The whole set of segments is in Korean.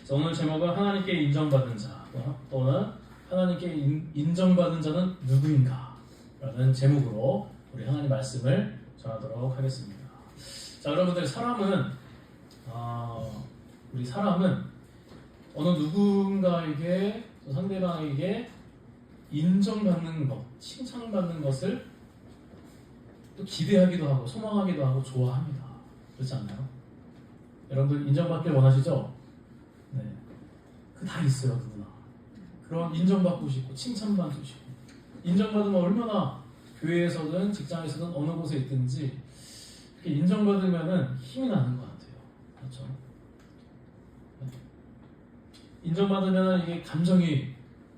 오늘 제목은 하나님께 인정받은 자 또는 하나님께 인정받은 자는 누구인가 라는 제목으로 우리 하나님 말씀을 전하도록 하겠습니다. 자, 여러분들 우리 사람은 어느 누군가에게 상대방에게 인정받는 것, 칭찬받는 것을 또 기대하기도 하고 소망하기도 하고 좋아합니다. 그렇지 않나요? 여러분들 인정받길 원하시죠? 네, 그 다 있어요, 누구나. 그런 인정받고 싶고 칭찬받고 싶고 인정받으면 얼마나 교회에서든 직장에서든 어느 곳에 있든지 이렇게 인정받으면 힘이 나는 것 같아요. 그렇죠? 네. 인정받으면 이게 감정이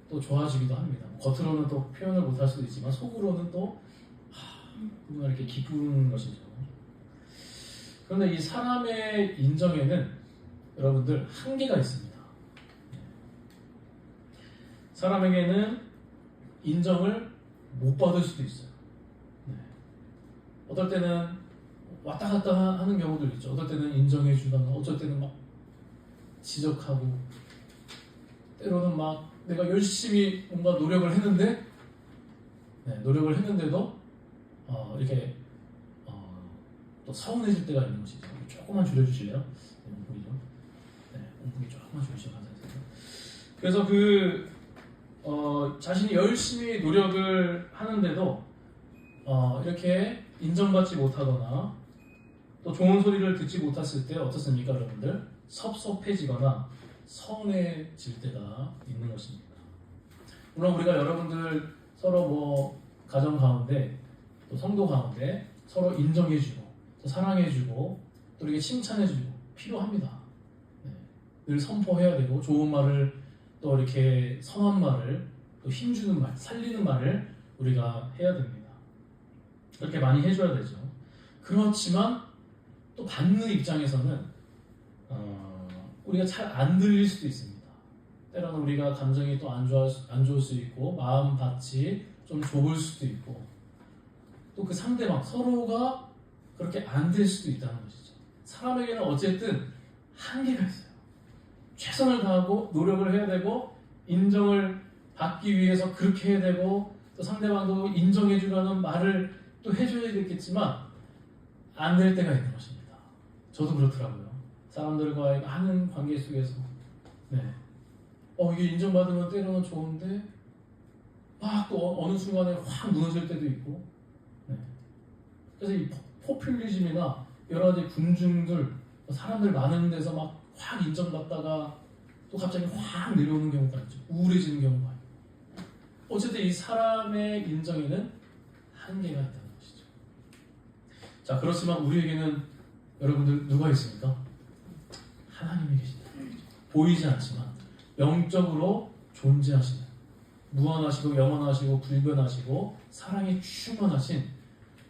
또 좋아지기도 합니다. 겉으로는 또 표현을 못할 수도 있지만 속으로는 또 누구나 이렇게 기쁘는 것이죠. 그런데 이 사람의 인정에는 여러분들 한계가 있습니다. 사람에게는 인정을 못 받을 수도 있어요. 어떨 때는 왔다 갔다 하는 경우도 있죠. 어떨 때는 인정해 주다가 어쩔 때는 막 지적하고 때로는 막 내가 열심히 뭔가 노력을 했는데 노력을 했는데도 이렇게 또 서운해질 때가 있는 것이죠. 조금만 줄여주실래요? 온풍이죠. 온풍이 조금만 줄여주시면 감사하겠습니다. 그래서 자신이 열심히 노력을 하는데도 이렇게 인정받지 못하거나 또 좋은 소리를 듣지 못했을 때 어떻습니까, 여러분들? 섭섭해지거나 서운해질 때가 있는 것입니다. 물론 우리가 여러분들 서로 가정 가운데 또 성도 가운데 서로 인정해주고 또 사랑해주고 또 이렇게 칭찬해주고 필요합니다. 늘 선포해야 되고 좋은 말을 또 이렇게 선한 말을 또 힘주는 말, 살리는 말을 우리가 해야 됩니다. 그렇게 많이 해줘야 되죠. 그렇지만 또 받는 입장에서는 우리가 잘 안 들릴 수도 있습니다. 때로는 우리가 감정이 또 안 좋을 수 있고 마음밭이 좀 좁을 수도 있고 또 그 상대방 서로가 그렇게 안 될 수도 있다는 것이죠. 사람에게는 어쨌든 한계가 있어요. 최선을 다하고 노력을 해야 되고 인정을 받기 위해서 그렇게 해야 되고 또 상대방도 인정해 주라는 말을 또 해줘야 되겠지만 안 될 때가 있는 것입니다. 저도 그렇더라고요. 사람들과의 많은 관계 속에서 이게 인정받으면 때로는 좋은데 막 또 어느 순간에 확 무너질 때도 있고 그래서 이 포퓰리즘이나 여러 가지 군중들 사람들 많은 데서 막 확 인정받다가 또 갑자기 확 내려오는 경우가 있죠. 우울해지는 경우가 있고 어쨌든 이 사람의 인정에는 한계가 있다는 것이죠. 자, 그렇지만 우리에게는 여러분들 누가 있습니까? 하나님이 계신다. 보이지 않지만 영적으로 존재하시는 무한하시고 영원하시고 불변하시고 사랑이 충만하신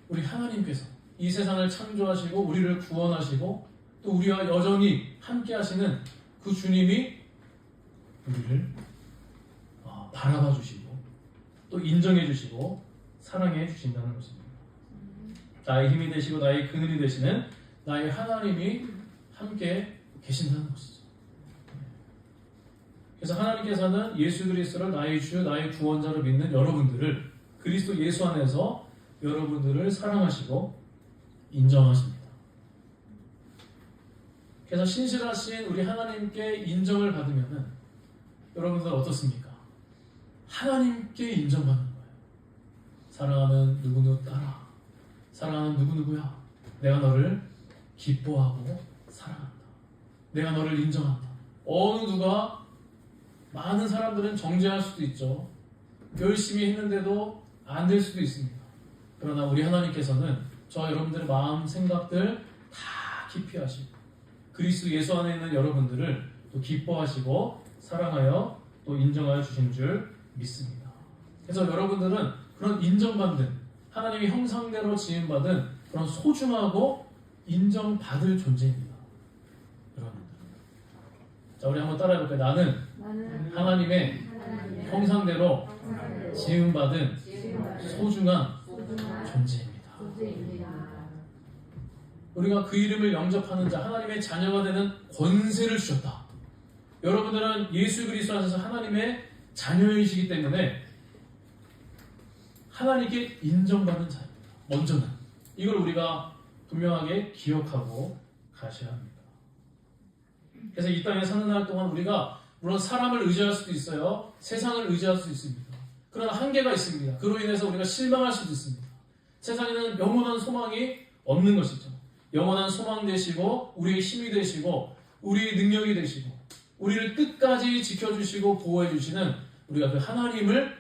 우리 하나님께서 이 세상을 창조하시고 우리를 구원하시고 또 우리와 여전히 함께 하시는 그 주님이 우리를 바라봐 주시고 또 인정해 주시고 사랑해 주신다는 것입니다. 나의 힘이 되시고 나의 그늘이 되시는 나의 하나님이 함께 계신다는 것이죠. 그래서 하나님께서는 예수 그리스도를 나의 주, 나의 구원자로 믿는 여러분들을 그리스도 예수 안에서 여러분들을 사랑하시고 인정하십니다. 그래서 신실하신 우리 하나님께 인정을 받으면은 여러분들 어떻습니까? 하나님께 인정받는 거예요. 사랑하는 누구누구 따라, 사랑하는 누구누구야, 내가 너를 기뻐하고 사랑한다. 내가 너를 인정한다. 어느 누가 많은 사람들은 정죄할 수도 있죠. 열심히 했는데도 안 될 수도 있습니다. 그러나 우리 하나님께서는 저와 여러분들의 마음, 생각들 다 깊이 하시고 그리스도 예수 안에 있는 여러분들을 또 기뻐하시고 사랑하여 또 인정하여 주신 줄 믿습니다. 그래서 여러분들은 그런 인정받는 하나님의 형상대로 지음받은 그런 소중하고 인정받을 존재입니다. 여러분들. 자, 우리 한번 따라해볼까요? 나는 하나님의 형상대로 지음받은 소중한 존재입니다. 우리가 그 이름을 영접하는 자, 하나님의 자녀가 되는 권세를 주셨다. 여러분들은 예수 그리스도 안에서 하나님의 자녀이시기 때문에 하나님께 인정받는 자입니다. 먼저는 이걸 우리가 분명하게 기억하고 가셔야 합니다. 그래서 이 땅에 사는 날 동안 우리가 물론 사람을 의지할 수도 있어요. 세상을 의지할 수도 있습니다. 그러나 한계가 있습니다. 그로 인해서 우리가 실망할 수도 있습니다. 세상에는 영원한 소망이 없는 것이죠. 영원한 소망 되시고 우리의 힘이 되시고 우리의 능력이 되시고 우리를 끝까지 지켜주시고 보호해 주시는 우리가 그 하나님을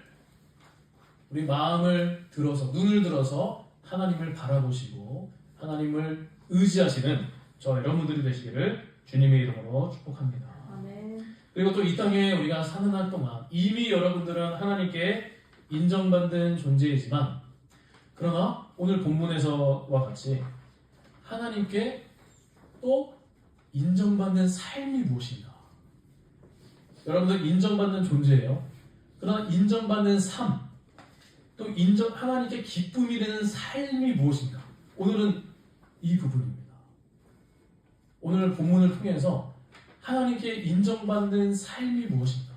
우리 마음을 들어서 눈을 들어서 하나님을 바라보시고 하나님을 의지하시는 저 여러분들이 되시기를 주님의 이름으로 축복합니다. 아멘. 그리고 또 이 땅에 우리가 사는 한 동안 이미 여러분들은 하나님께 인정받는 존재이지만 그러나 오늘 본문에서와 같이 하나님께 또 인정받는 삶이 무엇인가? 여러분들 인정받는 존재예요. 그러나 인정받는 삶, 또 하나님께 기쁨이 되는 삶이 무엇인가? 오늘은 이 부분입니다. 오늘 본문을 통해서 하나님께 인정받는 삶이 무엇인가?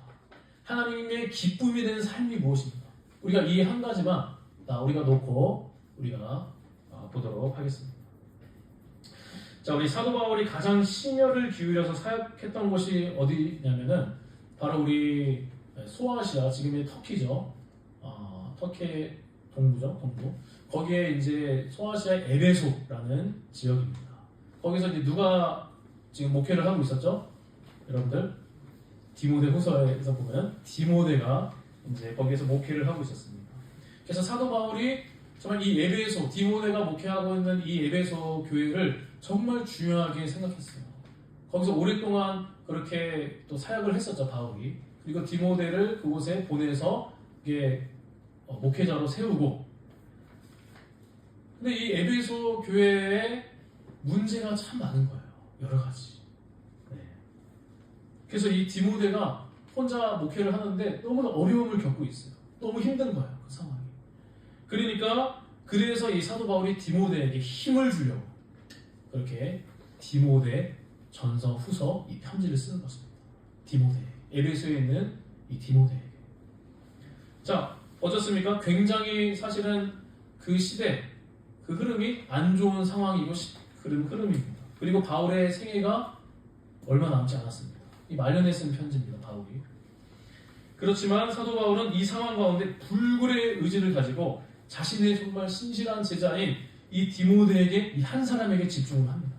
하나님의 기쁨이 되는 삶이 무엇인가? 우리가 이 한 가지만 우리가 놓고 우리가 보도록 하겠습니다. 자, 우리 사도 바울이 가장 심혈을 기울여서 사역했던 곳이 어디냐면은 바로 우리 소아시아, 지금의 터키죠. 터키 동부죠, 동부. 거기에 이제 소아시아의 에베소라는 지역입니다. 거기서 이제 누가 지금 목회를 하고 있었죠? 여러분들 디모데 후서에서 보면 디모데가 이제 거기에서 목회를 하고 있었습니다. 그래서 사도 바울이 정말 이 에베소, 디모데가 목회하고 있는 이 에베소 교회를 정말 중요하게 생각했어요. 거기서 오랫동안 그렇게 또 사역을 했었죠, 바울이. 그리고 디모데를 그곳에 보내서 이게 목회자로 세우고. 근데 이 에베소 교회에 문제가 참 많은 거예요. 여러 가지. 네. 그래서 이 디모데가 혼자 목회를 하는데 너무나 어려움을 겪고 있어요. 너무 힘든 거예요, 그 상황이. 그러니까 그래서 이 사도 바울이 디모데에게 힘을 주려고 그렇게 디모데 전서 후서 이 편지를 쓰는 것입니다. 디모데, 에베소에 있는 이 디모데에게. 자, 어떻습니까? 굉장히 사실은 그 시대 그 흐름이 안 좋은 상황이고 흐름입니다. 그리고 바울의 생애가 얼마 남지 않았습니다. 이 말년에 쓴 편지입니다, 바울이. 그렇지만 사도 바울은 이 상황 가운데 불굴의 의지를 가지고 자신의 정말 신실한 제자인 이 디모데에게, 이 한 사람에게 집중을 합니다.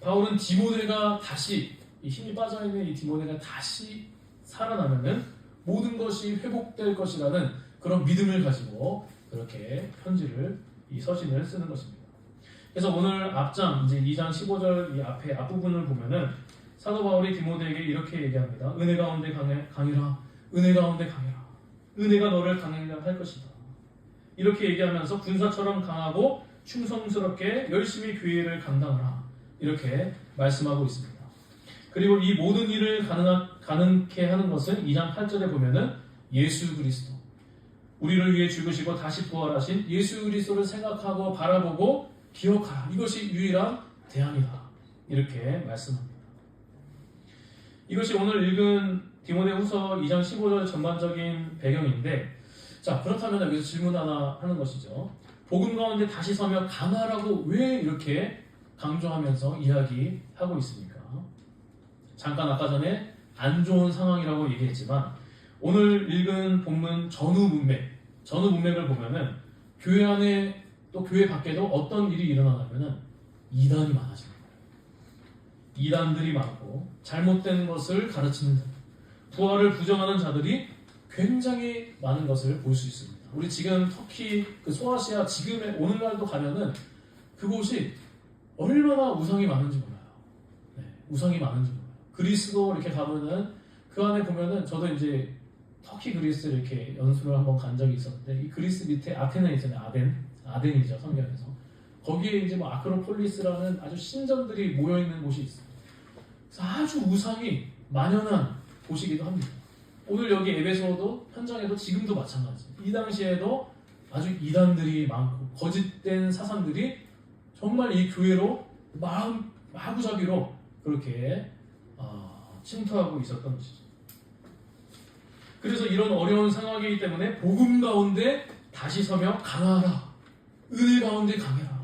바울은 디모데가 다시, 이 힘이 빠져있는 이 디모데가 다시 살아나면은 모든 것이 회복될 것이라는 그런 믿음을 가지고 그렇게 편지를, 이 서신을 쓰는 것입니다. 그래서 오늘 앞장, 이제 2장 15절 이 앞에 앞부분을 보면은 사도 바울이 디모데에게 이렇게 얘기합니다. 은혜 가운데 강해라. 은혜 가운데 강해라. 은혜가 너를 강하게 할 것이다. 이렇게 얘기하면서 군사처럼 강하고 충성스럽게 열심히 교회를 감당하라. 이렇게 말씀하고 있습니다. 그리고 이 모든 일을 가능케 하는 것은 2장 8절에 보면은 예수 그리스도, 우리를 위해 죽으시고 다시 부활하신 예수 그리스도를 생각하고 바라보고 기억하라. 이것이 유일한 대안이다. 이렇게 말씀합니다. 이것이 오늘 읽은 디모데 후서 2장 15절 전반적인 배경인데, 자, 그렇다면 여기서 질문 하나 하는 것이죠. 복음 가운데 다시 서며 강하라고 왜 이렇게 강조하면서 이야기하고 있습니까? 잠깐 아까 전에 안 좋은 상황이라고 얘기했지만 오늘 읽은 본문 전후 문맥을 보면은 교회 안에 또 교회 밖에도 어떤 일이 일어나냐면은 이단이 많아집니다. 이단들이 많고 잘못된 것을 가르치는 자, 부활을 부정하는 자들이 굉장히 많은 것을 볼 수 있습니다. 우리 지금 터키 그 소아시아 지금의 오늘날도 가면은 그곳이 얼마나 우상이 많은지 몰라요. 네, 우상이 많은지 몰라요. 그리스도 이렇게 가면은 그 안에 보면은 저도 이제 터키 그리스 이렇게 연수를 한번 간 적이 있었는데 이 그리스 밑에 아테네 있잖아요. 아덴이죠, 성경에서. 거기에 이제 뭐 아크로폴리스라는 아주 신전들이 모여 있는 곳이 있어요. 그래서 아주 우상이 만연한 곳이기도 합니다. 오늘 여기 에베소도 현장에도 지금도 마찬가지입니다. 이 당시에도 아주 이단들이 많고 거짓된 사상들이 정말 이 교회로 마구잡이로 그렇게 침투하고 있었던 것이죠. 그래서 이런 어려운 상황이기 때문에 복음 가운데 다시 서며 강하라. 은혜 가운데 강해라.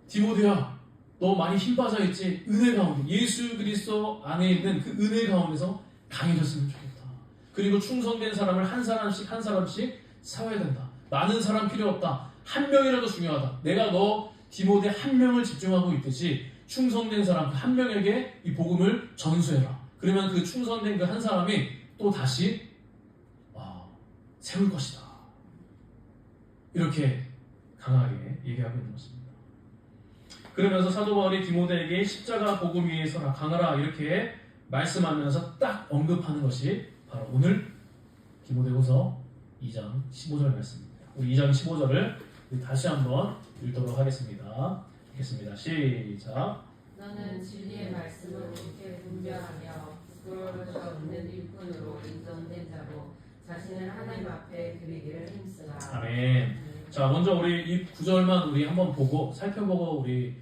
디모데야, 너 많이 힘 빠져 있지? 은혜 가운데, 예수 그리스도 안에 있는 그 은혜 가운데서 강해졌으면 좋겠다. 그리고 충성된 사람을 한 사람씩 한 사람씩 세워야 된다. 많은 사람 필요 없다. 한 명이라도 중요하다. 내가 너 디모데 한 명을 집중하고 있듯이 충성된 사람 한 명에게 이 복음을 전수해라. 그러면 그 충성된 그 한 사람이 또 다시 세울 것이다. 이렇게 강하게 얘기하고 있는 것입니다. 그러면서 사도 바울이 디모데에게 십자가 복음 위에 서라 강하라 이렇게 말씀하면서 딱 언급하는 것이 바로 오늘 디모데후서 2장 15절 말씀입니다. 우리 2장 15절을 다시 한번 읽도록 하겠습니다. 읽겠습니다. 시작. 너는 진리의 말씀을 옳게 분별하며 부끄러울 것 없는 일꾼으로 인정된 자로 자신을 하나님 앞에 드리기를 힘쓰라. 아멘. 자, 먼저 우리 이 구절만 우리 한번 보고 살펴보고 우리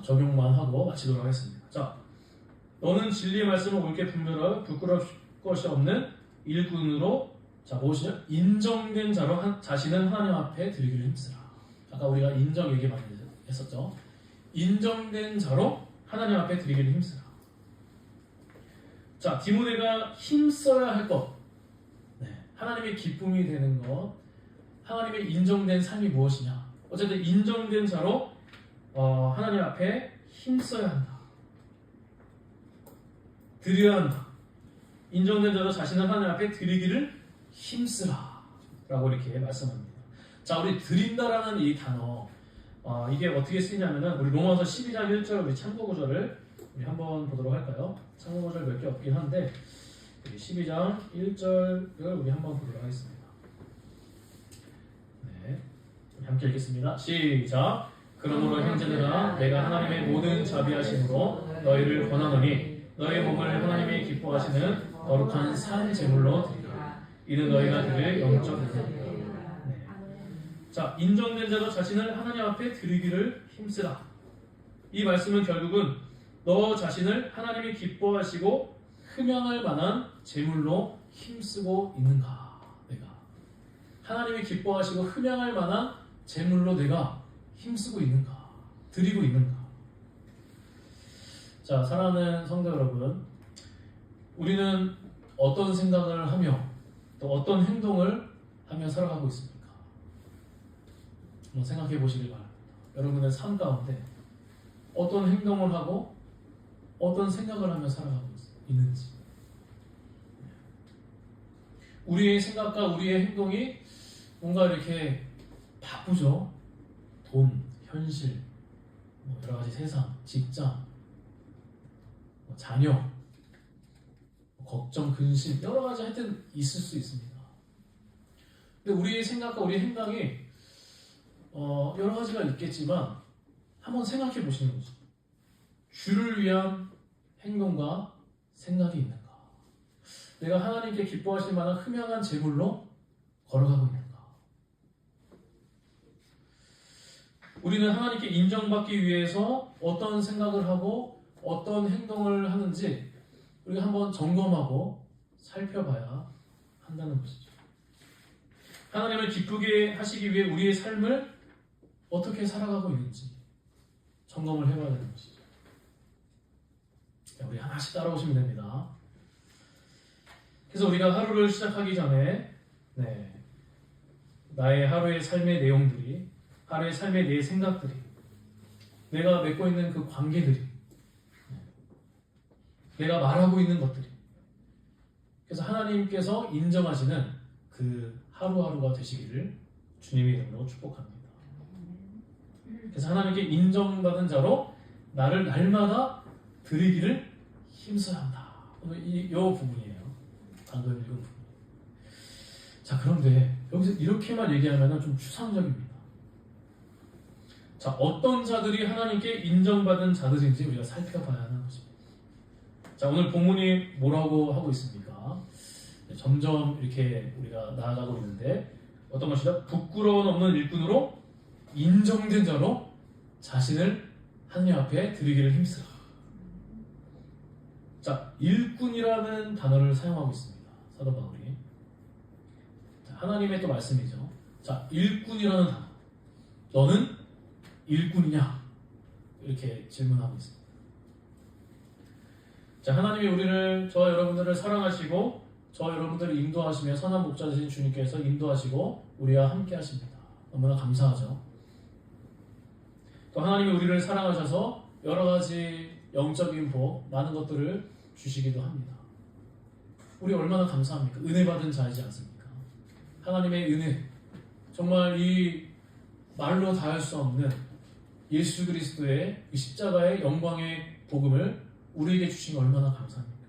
적용만 하고 마치도록 하겠습니다. 자, 너는 진리의 말씀을 옳게 분별하여 부끄러울 것이 없는 일꾼으로 자 무엇이죠? 인정된 자로 자신을 하나님 앞에 드리기를 힘쓰라. 아까 우리가 인정 얘기 많이 했었죠. 인정된 자로 하나님 앞에 드리기를 힘쓰라. 자, 디모데가 힘써야 할 것, 하나님의 기쁨이 되는 것, 하나님의 인정된 삶이 무엇이냐. 어쨌든 인정된 자로 하나님 앞에 힘써야 한다. 드려야 한다. 인정된 자로 자신을 하나님 앞에 드리기를 힘쓰라 라고 이렇게 말씀합니다. 자, 우리 드린다라는 이 단어 이게 어떻게 쓰이냐면은 우리 로마서 12장 1절 우리 참고 구절을 우리 한번 보도록 할까요? 참고 구절 몇 개 없긴 한데 12장 1절을 우리 한번 보도록 하겠습니다. 네, 우리 함께 읽겠습니다. 시작. 그러므로 형제들아 내가 하나님의 모든 자비하심으로 너희를 권하노니 너희 몸을 하나님이 기뻐하시는 거룩한 산 제물로 드리라. 이는 너희가 드릴 영적 예배니라. 네. 자, 인정된 자로 자신을 하나님 앞에 드리기를 힘쓰라. 이 말씀은 결국은 너 자신을 하나님이 기뻐하시고 흠양할 만한 제물로 힘쓰고 있는가? 내가 하나님이 기뻐하시고 흠양할 만한 제물로 내가 힘쓰고 있는가? 드리고 있는가? 자, 사랑하는 성도 여러분, 우리는 어떤 생각을 하며 또 어떤 행동을 하며 살아가고 있습니까? 한번 생각해 보시길 바랍니다. 여러분의 삶 가운데 어떤 행동을 하고 어떤 생각을 하며 살아가고 있는지, 우리의 생각과 우리의 행동이 뭔가 이렇게 바쁘죠. 돈, 현실, 여러 가지 세상, 직장, 자녀, 걱정, 근심, 여러 가지 하여튼 있을 수 있습니다. 근데 우리의 생각과 우리의 행동이 여러 가지가 있겠지만 한번 생각해 보시는 거죠. 주를 위한 행동과 생각이 있는가? 내가 하나님께 기뻐하실 만한 흠양한 제물로 걸어가고 있는가? 우리는 하나님께 인정받기 위해서 어떤 생각을 하고 어떤 행동을 하는지 우리가 한번 점검하고 살펴봐야 한다는 것이죠. 하나님을 기쁘게 하시기 위해 우리의 삶을 어떻게 살아가고 있는지 점검을 해봐야 되는 것이죠. 우리 하나씩 따라오시면 됩니다. 그래서 우리가 하루를 시작하기 전에 나의 하루의 삶의 내용들이, 하루의 삶의 내 생각들이, 내가 맺고 있는 그 관계들이, 내가 말하고 있는 것들이, 그래서 하나님께서 인정하시는 그 하루하루가 되시기를 주님의 이름으로 축복합니다. 그래서 하나님께 인정받은 자로 나를 날마다 드리기를 힘써야 한다. 오늘 이 부분이에요. 방금 읽은 부분. 자, 그런데 여기서 이렇게만 얘기하면 좀 추상적입니다. 자, 어떤 자들이 하나님께 인정받은 자들인지 우리가 살펴봐야 하는 것입니다. 자, 오늘 본문이 뭐라고 하고 있습니까? 점점 이렇게 우리가 나아가고 있는데 어떤 것이죠? 부끄러움 없는 일꾼으로 인정된 자로 자신을 하나님 앞에 드리기를 힘쓰라. 자, 일꾼이라는 단어를 사용하고 있습니다. 사도 바울이. 자, 하나님의 또 말씀이죠. 자, 일꾼이라는 단어. 너는 일꾼이냐? 이렇게 질문하고 있습니다. 자, 하나님이 우리를, 저와 여러분들을 사랑하시고 저와 여러분들을 인도하시며 선한 목자 되신 주님께서 인도하시고 우리와 함께 하십니다. 너무나 감사하죠. 또 하나님이 우리를 사랑하셔서 여러 가지 영적인 복, 많은 것들을 주시기도 합니다. 우리 얼마나 감사합니까? 은혜 받은 자이지 않습니까? 하나님의 은혜, 정말 이 말로 다 할 수 없는 예수 그리스도의 이 십자가의 영광의 복음을 우리에게 주신 게 얼마나 감사합니까?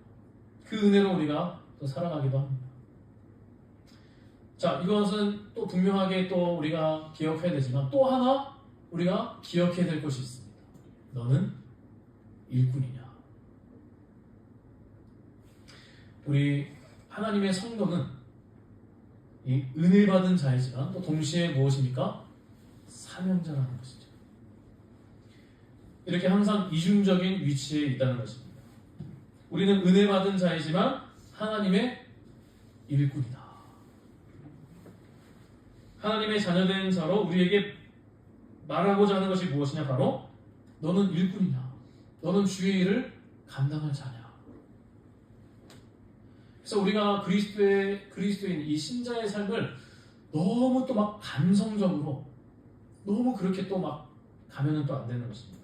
그 은혜로 우리가 또 살아가기도 합니다. 자, 이것은 또 분명하게 또 우리가 기억해야 되지만 또 하나 우리가 기억해야 될 것이 있습니다. 너는 일꾼이냐? 우리 하나님의 성도는 이 은혜 받은 자이지만 또 동시에 무엇입니까? 사명자라는 것이죠. 이렇게 항상 이중적인 위치에 있다는 것입니다. 우리는 은혜 받은 자이지만 하나님의 일꾼이다. 하나님의 자녀된 자로 우리에게 말하고자 하는 것이 무엇이냐? 바로 너는 일꾼이냐? 너는 주의 일을 감당할 자냐? 그래서 우리가 그리스도인 이 신자의 삶을 너무 또 막 감성적으로 너무 그렇게 또 막 가면은 또 안 되는 것입니다.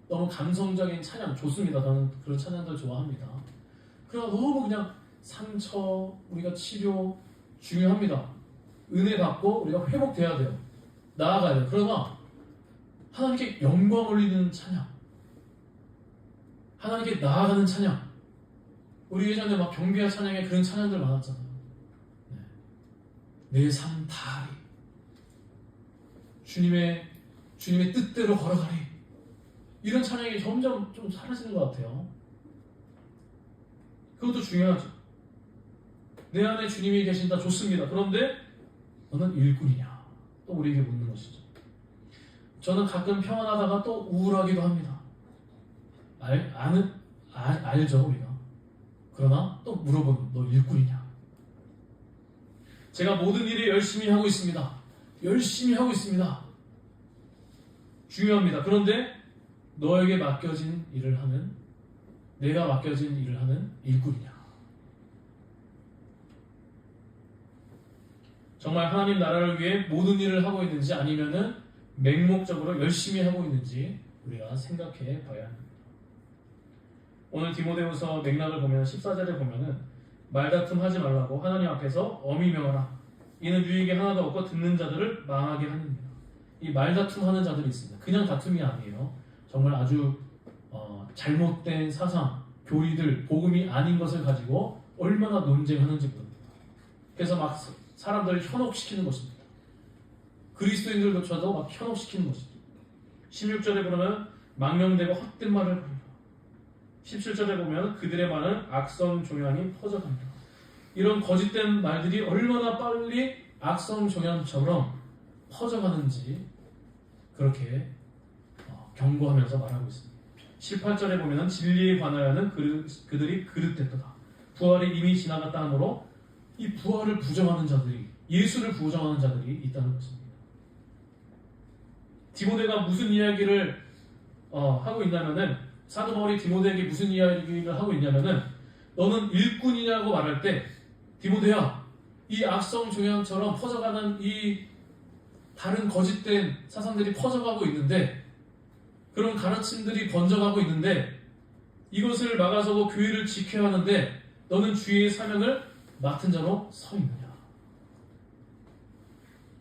너무 감성적인 찬양 좋습니다. 저는 그런 찬양들 좋아합니다. 그러나 너무 그냥 상처, 우리가 치료 중요합니다. 은혜 받고 우리가 회복돼야 돼요. 나아가야 돼요. 그러나 하나님께 영광 올리는 찬양, 하나님께 나아가는 찬양, 우리 예전에 막 경비와 찬양에 그런 찬양들 많았잖아요. 내 삶 다하리, 주님의 뜻대로 걸어가리, 이런 찬양이 점점 좀 사라지는 것 같아요. 그것도 중요하죠. 내 안에 주님이 계신다, 좋습니다. 그런데 너는 일꾼이냐? 또 우리에게 묻는 것이죠. 저는 가끔 평안하다가 또 우울하기도 합니다. 알죠, 우리가. 그러나 또 물어보는, 너 일꾼이냐? 제가 모든 일을 열심히 하고 있습니다. 열심히 하고 있습니다. 중요합니다. 그런데 너에게 맡겨진 일을 하는, 내가 맡겨진 일을 하는 일꾼이냐? 정말 하나님 나라를 위해 모든 일을 하고 있는지 아니면은 맹목적으로 열심히 하고 있는지 우리가 생각해 봐야 합니다. 오늘 디모데후서 맥락을 보면 14절에 보면은 말다툼 하지 말라고 하나님 앞에서 엄히 명하라. 이는 유익이 하나도 없고 듣는 자들을 망하게 하느니라. 이 말다툼 하는 자들이 있습니다. 그냥 다툼이 아니에요. 정말 아주 잘못된 사상, 교리들, 복음이 아닌 것을 가지고 얼마나 논쟁하는지 모릅니다. 그래서 막 사람들을 현혹시키는 것입니다. 그리스도인들조차도 막 현혹시키는 것입니다. 16절에 보면 망령되고 헛된 말을 부르라. 17절에 보면 그들의 말은 악성 종양이 퍼져갑니다. 이런 거짓된 말들이 얼마나 빨리 악성 종양처럼 퍼져가는지 그렇게 경고하면서 말하고 있습니다. 18절에 보면 진리에 관하여는 그들이 그릇됐도다. 부활이 이미 지나갔다 하므로 이 부활을 부정하는 자들이, 예수를 부정하는 자들이 있다는 것입니다. 디모데가 무슨 이야기를 하고 있냐면은, 사도 바울이 디모데에게 무슨 이야기를 하고 있냐면은, 너는 일꾼이냐고 말할 때 디모데야, 이 악성 종양처럼 퍼져가는 이 다른 거짓된 사상들이 퍼져가고 있는데, 그런 가르침들이 번져가고 있는데, 이것을 막아서고 교회를 지켜야 하는데 너는 주의 사명을 맡은 자로 서 있느냐?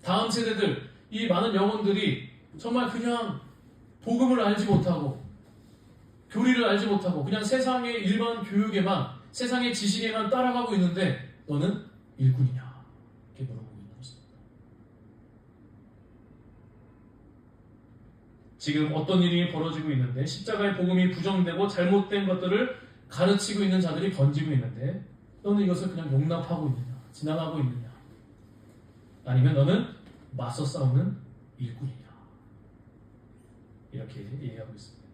다음 세대들, 이 많은 영혼들이 정말 그냥 복음을 알지 못하고 교리를 알지 못하고 그냥 세상의 일반 교육에만, 세상의 지식에만 따라가고 있는데 너는 일꾼이냐? 이렇게 물어보고 있는 것입니다. 지금 어떤 일이 벌어지고 있는데, 십자가의 복음이 부정되고 잘못된 것들을 가르치고 있는 자들이 번지고 있는데 너는 이것을 그냥 용납하고 있느냐? 지나가고 있느냐? 아니면 너는 맞서 싸우는 일꾼이냐? 이렇게 얘기하고 있습니다.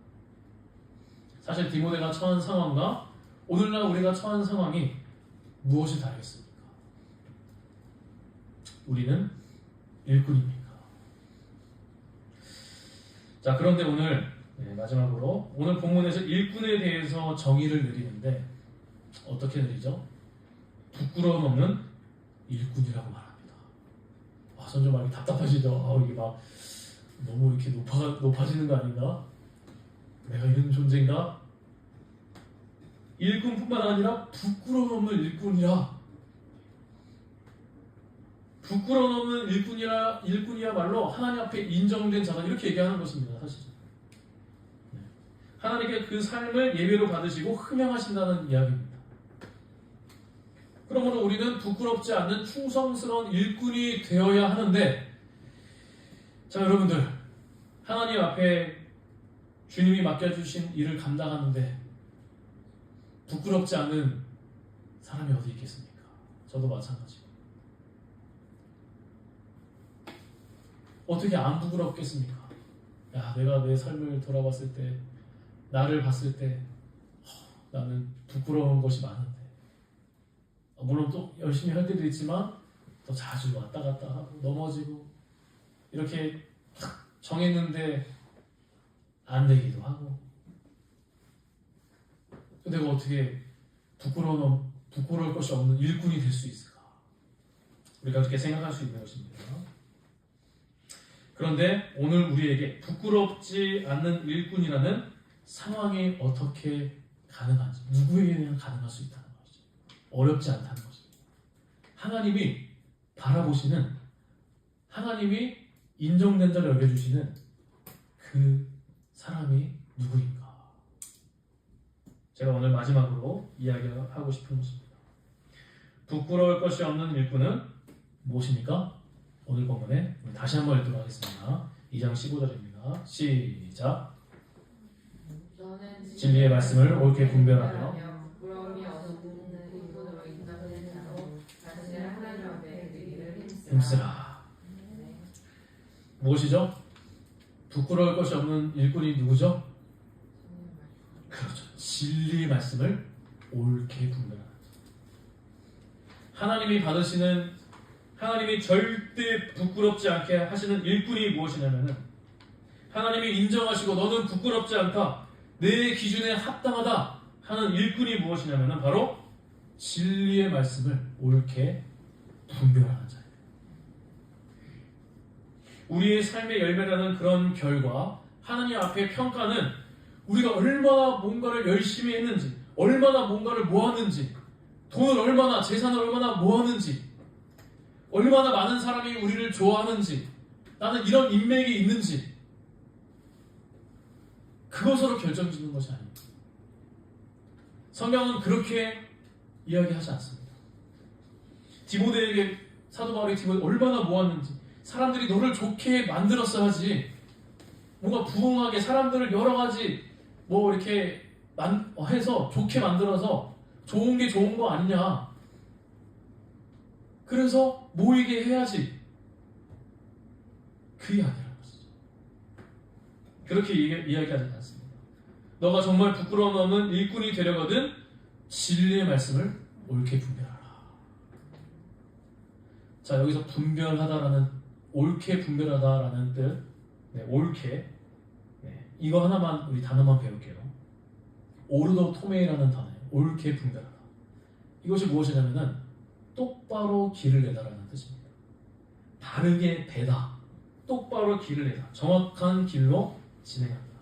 사실 디모데가 처한 상황과 오늘날 우리가 처한 상황이 무엇이 다르겠습니까? 우리는 일꾼입니까? 자, 그런데 오늘 마지막으로 오늘 본문에서 일꾼에 대해서 정의를 내리는데 어떻게 내리죠? 부끄러움 없는 일꾼이라고 말합니다. 전 좀 많이 답답하시죠? 이게 막 너무 이렇게 높아지는 거 아닌가? 내가 이런 존재인가? 일꾼뿐만 아니라 부끄러움 없는 일꾼이라. 부끄러움 없는 일꾼이야말로 하나님 앞에 인정된 자다, 이렇게 얘기하는 것입니다. 사실 하나님께 그 삶을 예배로 받으시고 흠양하신다는 이야기입니다. 그러므로 우리는 부끄럽지 않는 충성스러운 일꾼이 되어야 하는데, 자, 여러분들, 하나님 앞에 주님이 맡겨주신 일을 감당하는데 부끄럽지 않는 사람이 어디 있겠습니까? 저도 마찬가지고. 어떻게 안 부끄럽겠습니까? 야, 내가 내 삶을 돌아봤을 때, 나를 봤을 때 나는 부끄러운 것이 많은데, 물론 또 열심히 할 때도 있지만 또 자주 왔다 갔다 하고 넘어지고 이렇게 정했는데 안 되기도 하고, 내가 어떻게 부끄러울 것이 없는 일꾼이 될 수 있을까? 우리가 그렇게 생각할 수 있는 것입니다. 그런데 오늘 우리에게 부끄럽지 않는 일꾼이라는 상황이 어떻게 가능한지, 누구에게는 가능할 수 있다는 것이죠. 어렵지 않다는 것입니다. 하나님이 바라보시는, 하나님이 인정된다고 여겨주시는 그 사람이 누구인가? 제가 오늘 마지막으로 이야기하고 싶은 것입니다. 부끄러울 것이 없는 일꾼은 무엇입니까? 오늘 본문에 다시 한번 읽도록 하겠습니다. 2장 15절입니다. 시작. 진리의 말씀을 옳게 분별하며 부끄러움이 없는 일꾼으로 인정된 자로 자신을 하나님 앞에 드리기를 힘쓰라. 무엇이죠? 부끄러울 것이 없는 일꾼이 누구죠? 그렇죠. 진리의 말씀을 옳게 분별하는 자. 하나님이 절대 부끄럽지 않게 하시는 일꾼이 무엇이냐면은, 하나님이 인정하시고 너는 부끄럽지 않다, 내 기준에 합당하다 하는 일꾼이 무엇이냐면은 바로 진리의 말씀을 옳게 분별하는 자예요. 우리의 삶의 열매라는 그런 결과, 하나님 앞에 평가는 우리가 얼마나 뭔가를 열심히 했는지, 얼마나 뭔가를 모았는지, 돈을 얼마나, 재산을 얼마나 모았는지, 얼마나 많은 사람이 우리를 좋아하는지, 나는 이런 인맥이 있는지, 그것으로 결정짓는 것이 아닙니다. 성경은 그렇게 이야기하지 않습니다. 디모데에게, 사도 바울이 디모데 얼마나 모았는지, 사람들이 너를 좋게 만들었어야지, 뭔가 부흥하게 사람들을 여러 가지 이렇게 해서 좋게 만들어서 좋은 게 좋은 거 아니냐, 그래서 모이게 해야지, 그게 아니라는 것이죠. 그렇게 이야기하지 않습니다. 너가 정말 부끄러움 없는 일꾼이 되려거든 진리의 말씀을 옳게 분별하라. 자, 여기서 분별하다라는, 옳게 분별하다라는 뜻, 옳게, 이거 하나만, 우리 단어만 배울게요. 오르도 토메이라는 단어예요. 옳게 분별하다. 이것이 무엇이냐면은 똑바로 길을 내다라는 뜻입니다. 바르게 되다, 똑바로 길을 내다, 정확한 길로 진행한다.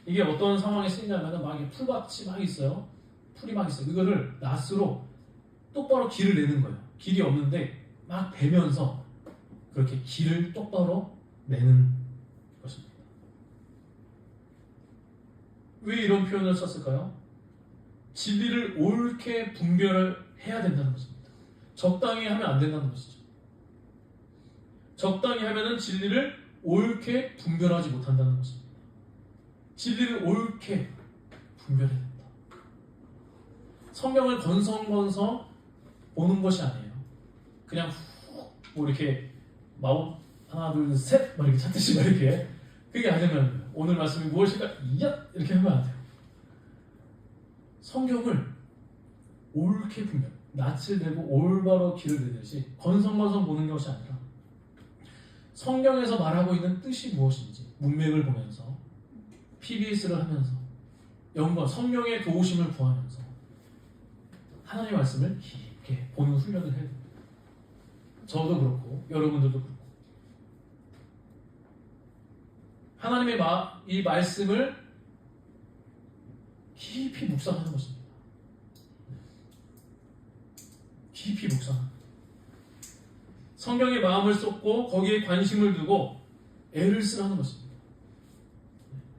이게 어떤 상황에 쓰이냐면은 막 풀밭이 막 있어요. 풀이 막 있어요. 이거를 낫으로 똑바로 길을 내는 거예요. 길이 없는데 막 베면서 그렇게 길을 똑바로 내는 것입니다. 왜 이런 표현을 썼을까요? 진리를 옳게 분별을 해야 된다는 것입니다. 적당히 하면 안 된다는 것이죠. 적당히 하면은 진리를 옳게 분별하지 못한다는 것입니다. 진리를 옳게 분별해야 된다. 성경을 건성건성 보는 것이 아니에요. 그냥 이렇게 마법 하나 둘 셋 이렇게 찾듯이 이렇게, 그게 아니면 오늘 말씀이 무엇일까? 이야! 이렇게 하면 안 돼요. 성경을 옳게 분별, 낯을 들고 올바로 길을 내듯이 건성건성 보는 것이 아니라 성경에서 말하고 있는 뜻이 무엇인지 문맥을 보면서 PBS를 하면서 영과 성령의 도우심을 구하면서 하나님의 말씀을 깊게 보는 훈련을 해야 됩니다. 저도 그렇고 여러분들도 그렇고 하나님의 이 말씀을 깊이 묵상하는 것입니다. 깊이 묵상하는 성경에 마음을 쏟고 거기에 관심을 두고 애를 쓰라는 것입니다.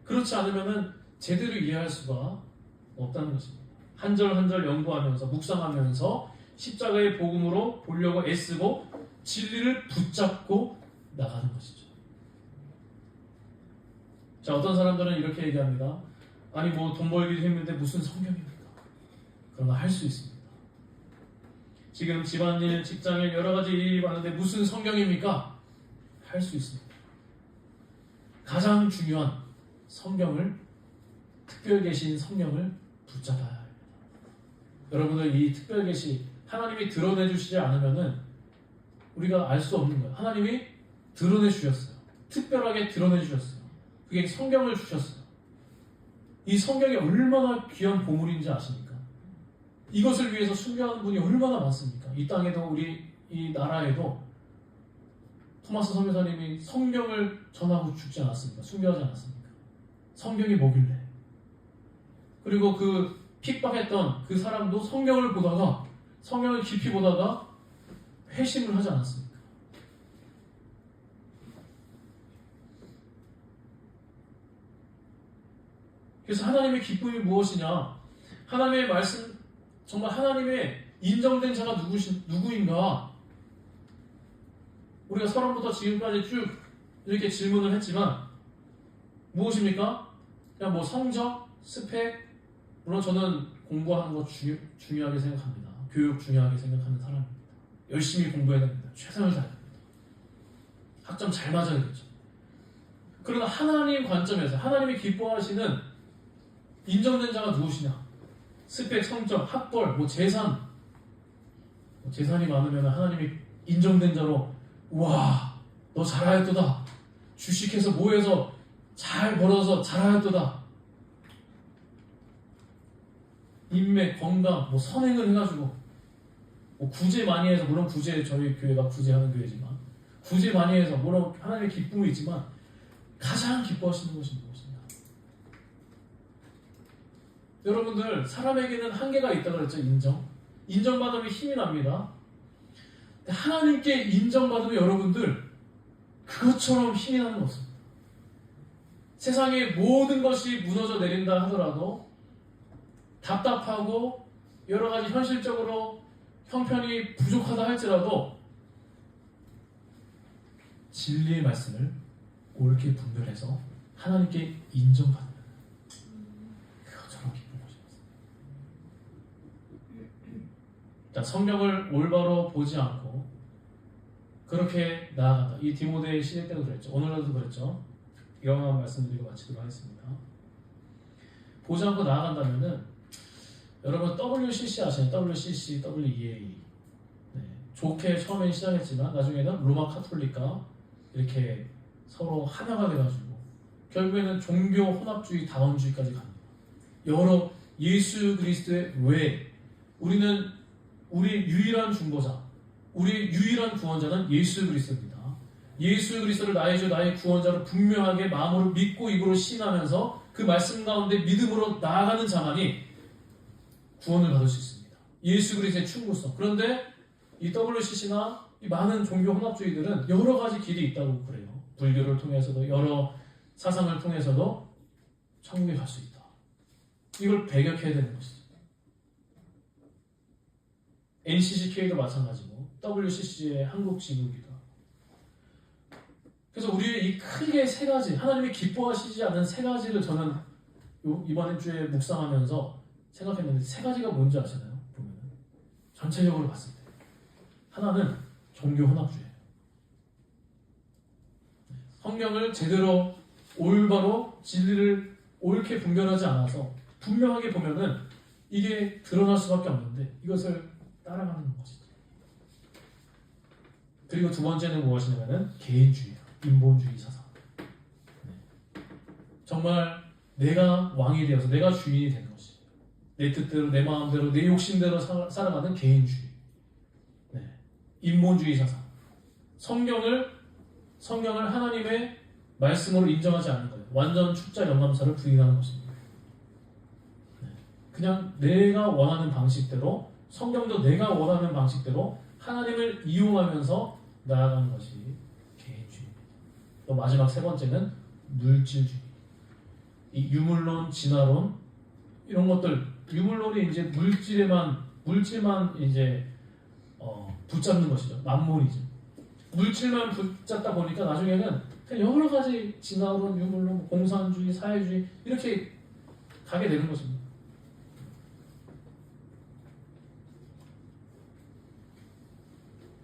그렇지 않으면 제대로 이해할 수가 없다는 것입니다. 한 절 한 절 연구하면서 묵상하면서 십자가의 복음으로 보려고 애쓰고 진리를 붙잡고 나가는 것이죠. 자, 어떤 사람들은 이렇게 얘기합니다. 아니 뭐 돈 벌기도 힘든데 무슨 성경입니까? 그러나 할 수 있습니다. 지금 집안일, 직장일 여러 가지 일이 많은데 무슨 성경입니까? 할 수 있습니다. 가장 중요한 성경을, 특별 계신 성령을 붙잡아야 합니다. 여러분들 이 특별 계시 하나님이 드러내 주시지 않으면은 우리가 알 수 없는 거예요. 하나님이 드러내 주셨어요. 특별하게 드러내 주셨어요. 그게 성경을 주셨어요. 이 성경이 얼마나 귀한 보물인지 아십니까? 이것을 위해서 순교하는 분이 얼마나 많습니까? 이 땅에도 우리 이 나라에도 토마스 선교사님이 성경을 전하고 죽지 않았습니까? 순교하지 않았습니까? 성경이 뭐길래? 그리고 그 핍박했던 그 사람도 성경을 보다가 성경을 깊이 보다가 회심을 하지 않았습니까? 그래서 하나님의 기쁨이 무엇이냐? 하나님의 말씀, 정말 하나님의 인정된 자가 누구인가? 우리가 서론부터 지금까지 쭉 이렇게 질문을 했지만 무엇입니까? 그냥 뭐 성적, 스펙, 물론 저는 공부하는 거 중요하게 생각합니다. 교육 중요하게 생각하는 사람입니다. 열심히 공부해야 됩니다. 최선을 다해야 됩니다. 학점 잘 맞아야겠죠. 그러나 하나님 관점에서 하나님이 기뻐하시는 인정된 자가 누구시냐? 스펙, 성적, 학벌, 뭐 재산. 재산이 많으면 하나님이 인정된 자로 우와 너 잘하였도다. 주식해서 뭐해서 잘 벌어서 잘하였도다. 인맥, 건강, 뭐 선행을 해가지고 뭐 구제 많이 해서, 물론 구제 저희 교회가 구제하는 교회지만 구제 많이 해서 물론 하나님의 기쁨이 있지만 가장 기뻐하시는 것이 무엇이냐? 여러분들 사람에게는 한계가 있다고 그랬죠. 인정받으면 힘이 납니다. 하나님께 인정받으면 여러분들 그것처럼 힘이 나는 거 없습니다. 세상의 모든 것이 무너져 내린다 하더라도 답답하고 여러 가지 현실적으로 형편이 부족하다 할지라도 진리의 말씀을 옳게 분별해서 하나님께 인정받는 그것처럼 기쁜 것입니다. 자, 성경을 올바로 보지 않고 그렇게 나아간다. 이 디모데 시대 때도 그랬죠. 오늘도 그랬죠. 이런 말씀드리고 마치도록 하겠습니다. 보지 않고 나아간다면은 여러분 WCC 아시나요? WCC, WEA. 네. 좋게 처음에 시작했지만 나중에는 로마 카톨릭과 이렇게 서로 하나가 돼가지고 결국에는 종교 혼합주의, 다원주의까지 갑니다. 여러 예수 그리스도의 외 우리는 우리 유일한 중보자, 우리 유일한 구원자는 예수 그리스도입니다. 예수 그리스도를 나의 주, 나의 구원자로 분명하게 마음으로 믿고 입으로 신하면서 그 말씀 가운데 믿음으로 나아가는 자만이 구원을 받을 수 있습니다. 예수 그리스도의 충고성. 그런데 이 WCC나 이 많은 종교 혼합주의들은 여러 가지 길이 있다고 그래요. 불교를 통해서도 여러 사상을 통해서도 천국에 갈 수 있다. 이걸 배격해야 되는 것이죠. NCCK도 마찬가지고 WCC의 한국 지부기도. 그래서 우리의 이 크게 세 가지, 하나님이 기뻐하시지 않는 세 가지를 저는 이번 주에 묵상하면서 생각했는데 세 가지가 뭔지 아시나요? 보면 전체적으로 봤을 때 하나는 종교 혼합주의예요. 성경을 제대로 올바로 진리를 옳게 분별하지 않아서 분명하게 보면은 이게 드러날 수밖에 없는데 이것을 따라가는 것이죠. 그리고 두 번째는 무엇이냐면은 개인주의예요. 인본주의 사상. 정말 내가 왕이 되어서 내가 주인이 되는 것이. 내 뜻대로 내 마음대로 내 욕심대로 살아가는 개인주의. 인본주의 사상. 성경을 하나님의 말씀으로 인정하지 않는 거예요. 완전 축자 영감사를 부인하는 것입니다. 그냥 내가 원하는 방식대로, 성경도 내가 원하는 방식대로 하나님을 이용하면서 나아가는 것이 개인주의입니다. 또 마지막 세 번째는 물질주의. 이 유물론, 진화론 이런 것들, 유물론이 이제 물질만 이제 붙잡는 것이죠. 만몬이죠. 물질만 붙잡다 보니까 나중에는 그냥 여러 가지 진화론, 유물론, 공산주의, 사회주의 이렇게 가게 되는 것입니다.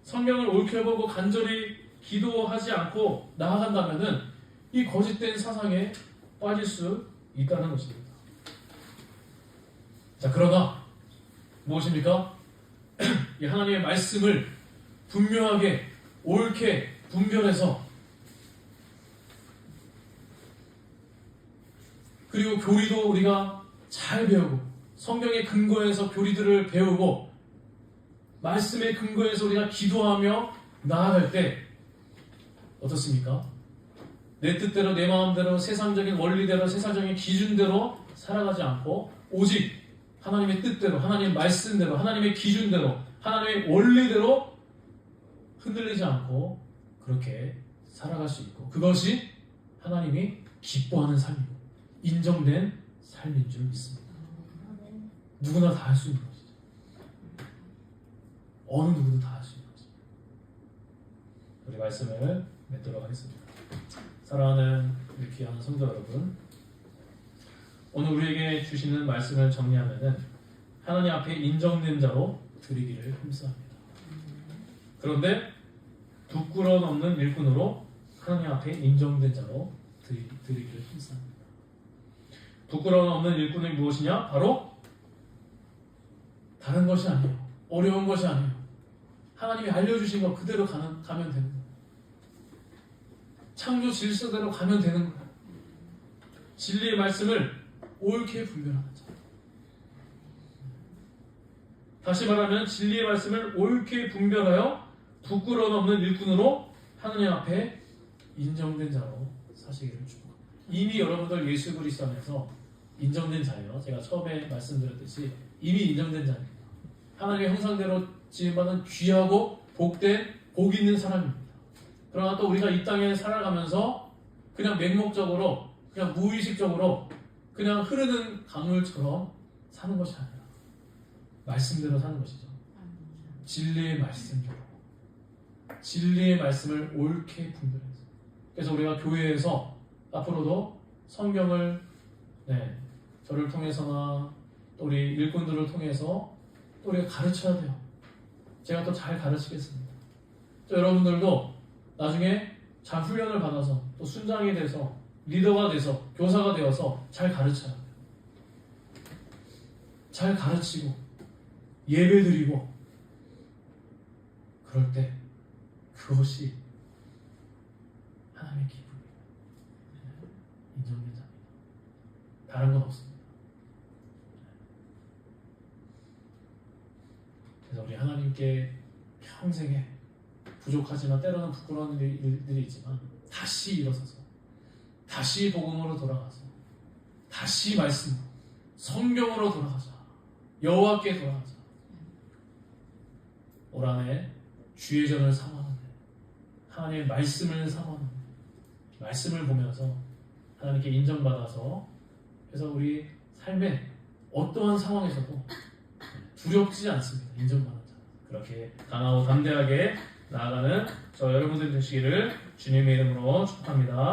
성경을 옳게 보고 간절히 기도하지 않고 나아간다면은 이 거짓된 사상에 빠질 수 있다는 것입니다. 자, 그러나 무엇입니까? 이 하나님의 말씀을 분명하게 옳게 분별해서 그리고 교리도 우리가 잘 배우고 성경의 근거에서 교리들을 배우고 말씀의 근거에서 우리가 기도하며 나아갈 때 어떻습니까? 내 뜻대로 내 마음대로 세상적인 원리대로 세상적인 기준대로 살아가지 않고 오직 하나님의 뜻대로 하나님의 말씀대로 하나님의 기준대로 하나님의 원리대로 흔들리지 않고 그렇게 살아갈 수 있고 그것이 하나님이 기뻐하는 삶이고 인정된 삶인 줄 믿습니다. 누구나 다 할 수 있는 것이죠. 어느 누구도 다 할 수 있는 것입니다. 우리 말씀을 맺도록 하겠습니다. 사랑하는 우리 귀한 성도 여러분, 오늘 우리에게 주시는 말씀을 정리하면은 하나님 앞에 인정된 자로 드리기를 힘써합니다. 그런데 부끄러움 없는 일꾼으로 하나님 앞에 인정된 자로 드리기를 힘써합니다. 부끄러움 없는 일꾼이 무엇이냐? 바로 다른 것이 아니에요. 어려운 것이 아니에요. 하나님이 알려주신 것 그대로 가면 되는 거예요. 창조 질서대로 가면 되는 거예요. 진리의 말씀을 옳게 분별하는 자. 다시 말하면 진리의 말씀을 옳게 분별하여 부끄러움 없는 일꾼으로 하느님 앞에 인정된 자로 사시기를 축복합니다. 이미 여러분들 예수 그리스도 안에서 인정된 자예요. 제가 처음에 말씀드렸듯이 이미 인정된 자입니다. 하나님의 형상대로 지음받은 귀하고 복된 복 있는 사람입니다. 그러나 또 우리가 이 땅에 살아가면서 그냥 맹목적으로 그냥 무의식적으로 그냥 흐르는 강물처럼 사는 것이 아니라 말씀대로 사는 것이죠. 진리의 말씀대로 진리의 말씀을 옳게 분별해서 그래서 우리가 교회에서 앞으로도 성경을 저를 통해서나 또 우리 일꾼들을 통해서 또 우리가 가르쳐야 돼요. 제가 또 잘 가르치겠습니다. 또 여러분들도 나중에 잘 훈련을 받아서 또 순장이 돼서 리더가 돼서 교사가 되어서 잘 가르쳐야 돼요. 잘 가르치고 예배 드리고 그럴 때 그것이 하나님의 기쁨입니다. 인정된 자입니다. 다른 건 없습니다. 그래서 우리 하나님께 평생에 부족하지만 때로는 부끄러운 일들이 있지만 다시 일어서서 다시 복음으로 돌아가서 다시 말씀으로 성경으로 돌아가자. 여호와께 돌아가자. 올 한해 주의 전을 삼하는데 하나님의 말씀을 삼하는데 말씀을 보면서 하나님께 인정받아서 그래서 우리 삶의 어떠한 상황에서도 두렵지 않습니다. 인정받는 자. 그렇게 강하고 담대하게 나아가는 저 여러분들 되시기를 주님의 이름으로 축복합니다.